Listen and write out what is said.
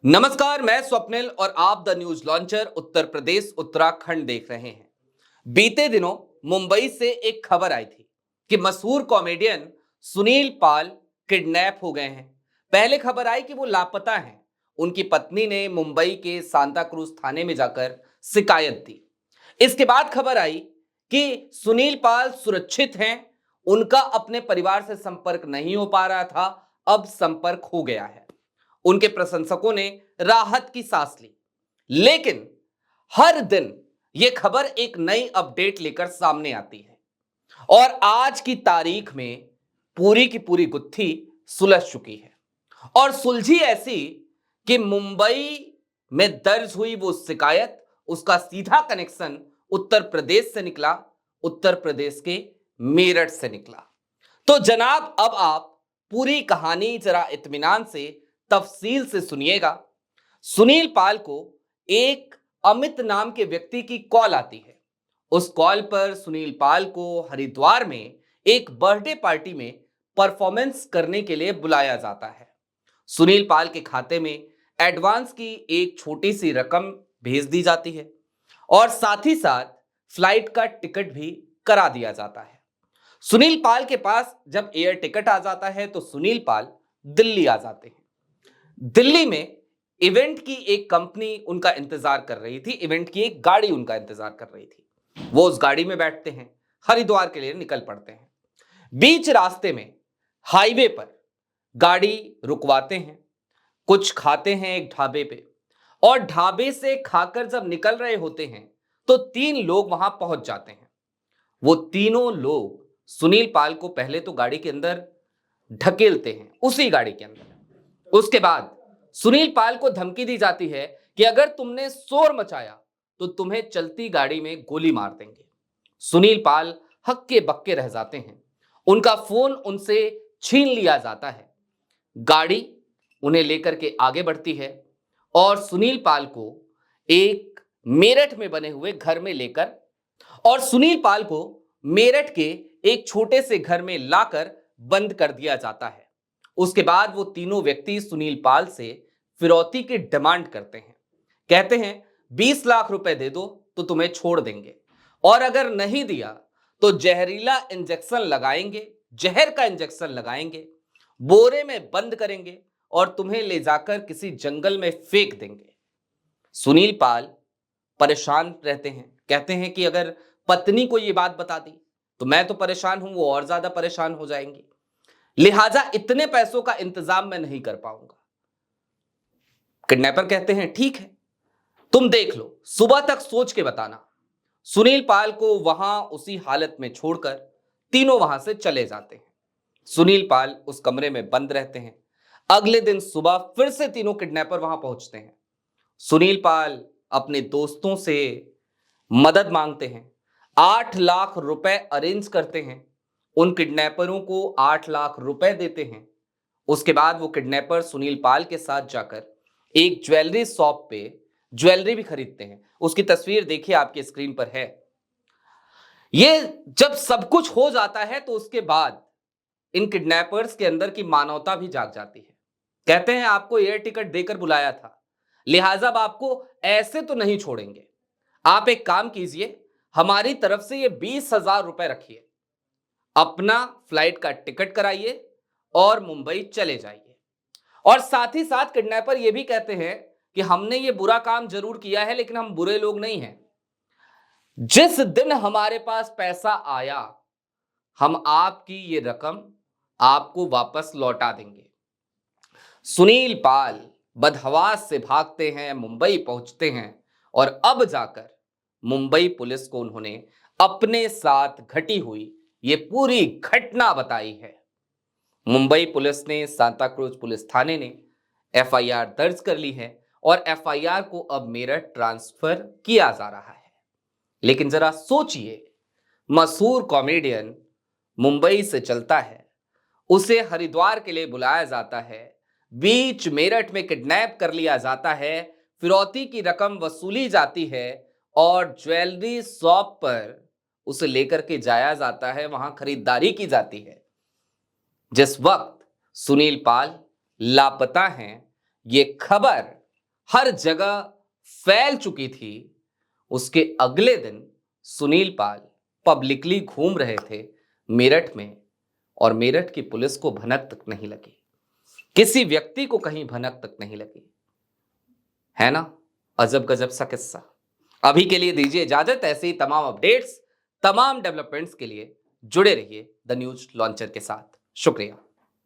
नमस्कार, मैं स्वप्निल और आप the news launcher Uttar Pradesh Uttarakhand देख रहे हैं। बीते दिनों मुंबई से एक खबर आई थी कि मशहूर कॉमेडियन सुनील पाल किडनैप हो गए हैं। पहले खबर आई कि वो लापता हैं। उनकी पत्नी ने मुंबई के सांता क्रूज थाने में जाकर शिकायत दी। इसके बाद खबर आई कि सुनील पाल सुरक्षित हैं। उनका अपने परिवार से संपर्क नहीं हो पा रहा था, अब संपर्क हो गया है। उनके प्रशंसकों ने राहत की सांस ली। लेकिन हर दिन यह खबर एक नई अपडेट लेकर सामने आती है और आज की तारीख में पूरी की पूरी गुत्थी सुलझ चुकी है और सुलझी ऐसी कि मुंबई में दर्ज हुई वो शिकायत, उसका सीधा कनेक्शन उत्तर प्रदेश से निकला, उत्तर प्रदेश के मेरठ से निकला। तो जनाब, अब आप पूरी कहानी जरा इत्मीनान से तफसील से सुनिएगा। सुनील पाल को एक अमित नाम के व्यक्ति की कॉल आती है। उस कॉल पर सुनील पाल को हरिद्वार में एक बर्थडे पार्टी में परफॉर्मेंस करने के लिए बुलाया जाता है। सुनील पाल के खाते में एडवांस की एक छोटी सी रकम भेज दी जाती है और साथ ही साथ फ्लाइट का टिकट भी करा दिया जाता है। सुनील पाल के पास जब एयर टिकट आ जाता है तो सुनील पाल दिल्ली आ जाते हैं। दिल्ली में इवेंट की एक कंपनी उनका इंतजार कर रही थी, इवेंट की एक गाड़ी उनका इंतजार कर रही थी। वो उस गाड़ी में बैठते हैं, हरिद्वार के लिए निकल पड़ते हैं। बीच रास्ते में हाईवे पर गाड़ी रुकवाते हैं, कुछ खाते हैं एक ढाबे पे, और ढाबे से खाकर जब निकल रहे होते हैं तो तीन लोग वहां पहुंच जाते हैं। वो तीनों लोग सुनील पाल को पहले तो गाड़ी के अंदर ढकेलते हैं, उसी गाड़ी के अंदर। उसके बाद सुनील पाल को धमकी दी जाती है कि अगर तुमने शोर मचाया तो तुम्हें चलती गाड़ी में गोली मार देंगे। सुनील पाल हक्के बक्के रह जाते हैं। उनका फोन उनसे छीन लिया जाता है। गाड़ी उन्हें लेकर के आगे बढ़ती है और सुनील पाल को एक मेरठ में बने हुए घर में लेकर और सुनील पाल को मेरठ के एक छोटे से घर में लाकर बंद कर दिया जाता है। उसके बाद वो तीनों व्यक्ति सुनील पाल से फिरौती की डिमांड करते हैं। कहते हैं 20 लाख रुपए दे दो तो तुम्हें छोड़ देंगे, और अगर नहीं दिया तो जहरीला इंजेक्शन लगाएंगे, जहर का इंजेक्शन लगाएंगे, बोरे में बंद करेंगे और तुम्हें ले जाकर किसी जंगल में फेंक देंगे। सुनील पाल परेशान रहते हैं, कहते हैं कि अगर पत्नी को यह बात बता दी तो मैं तो परेशान हूं, वो और ज्यादा परेशान हो जाएंगी, लिहाजा इतने पैसों का इंतजाम मैं नहीं कर पाऊंगा। किडनैपर कहते हैं ठीक है, तुम देख लो, सुबह तक सोच के बताना। सुनील पाल को वहां उसी हालत में छोड़कर तीनों वहां से चले जाते हैं। सुनील पाल उस कमरे में बंद रहते हैं। अगले दिन सुबह फिर से तीनों किडनैपर वहां पहुंचते हैं। सुनील पाल अपने दोस्तों से मदद मांगते हैं, 8 लाख रुपए अरेंज करते हैं, उन किडनैपरों को 8 लाख रुपए देते हैं। उसके बाद वो किडनैपर सुनील पाल के साथ जाकर एक ज्वेलरी शॉप पे ज्वेलरी भी खरीदते हैं। उसकी तस्वीर देखिए, आपकी स्क्रीन पर है। ये जब सब कुछ हो जाता है तो उसके बाद इन किडनैपर्स के अंदर की मानवता भी जाग जाती है। कहते हैं आपको एयर टिकट देकर बुलाया था, लिहाजा अब आपको ऐसे तो नहीं छोड़ेंगे। आप एक काम कीजिए, हमारी तरफ से ये 20,000 रुपए रखिए, अपना फ्लाइट का टिकट कराइए और मुंबई चले जाइए। और साथ ही साथ किडनैपर ये भी कहते हैं कि हमने ये बुरा काम जरूर किया है, लेकिन हम बुरे लोग नहीं हैं। जिस दिन हमारे पास पैसा आया, हम आपकी ये रकम आपको वापस लौटा देंगे। सुनील पाल बदहवास से भागते हैं, मुंबई पहुंचते हैं और अब जाकर मुंबई पुलिस को उन्होंने अपने साथ घटी हुई ये पूरी घटना बताई है। मुंबई पुलिस ने, सांता क्रूज पुलिस थाने ने एफआईआर दर्ज कर ली है और एफआईआर को अब मेरठ ट्रांसफर किया जा रहा है। लेकिन जरा सोचिए, मशहूर कॉमेडियन मुंबई से चलता है, उसे हरिद्वार के लिए बुलाया जाता है, बीच मेरठ में किडनैप कर लिया जाता है, फिरौती की रकम वसूली जाती है और ज्वेलरी शॉप पर उसे लेकर के जाया जाता है, वहां खरीदारी की जाती है। जिस वक्त सुनील पाल लापता हैं, ये खबर हर जगह फैल चुकी थी, उसके अगले दिन सुनील पाल पब्लिकली घूम रहे थे मेरठ में, और मेरठ की पुलिस को भनक तक नहीं लगी, किसी व्यक्ति को कहीं भनक तक नहीं लगी। है ना अजब गजब सा किस्सा। अभी के लिए दीजिए इजाजत। ऐसे ही तमाम अपडेट्स, तमाम डेवलपमेंट्स के लिए जुड़े रहिए द न्यूज लॉन्चर के साथ। शुक्रिया।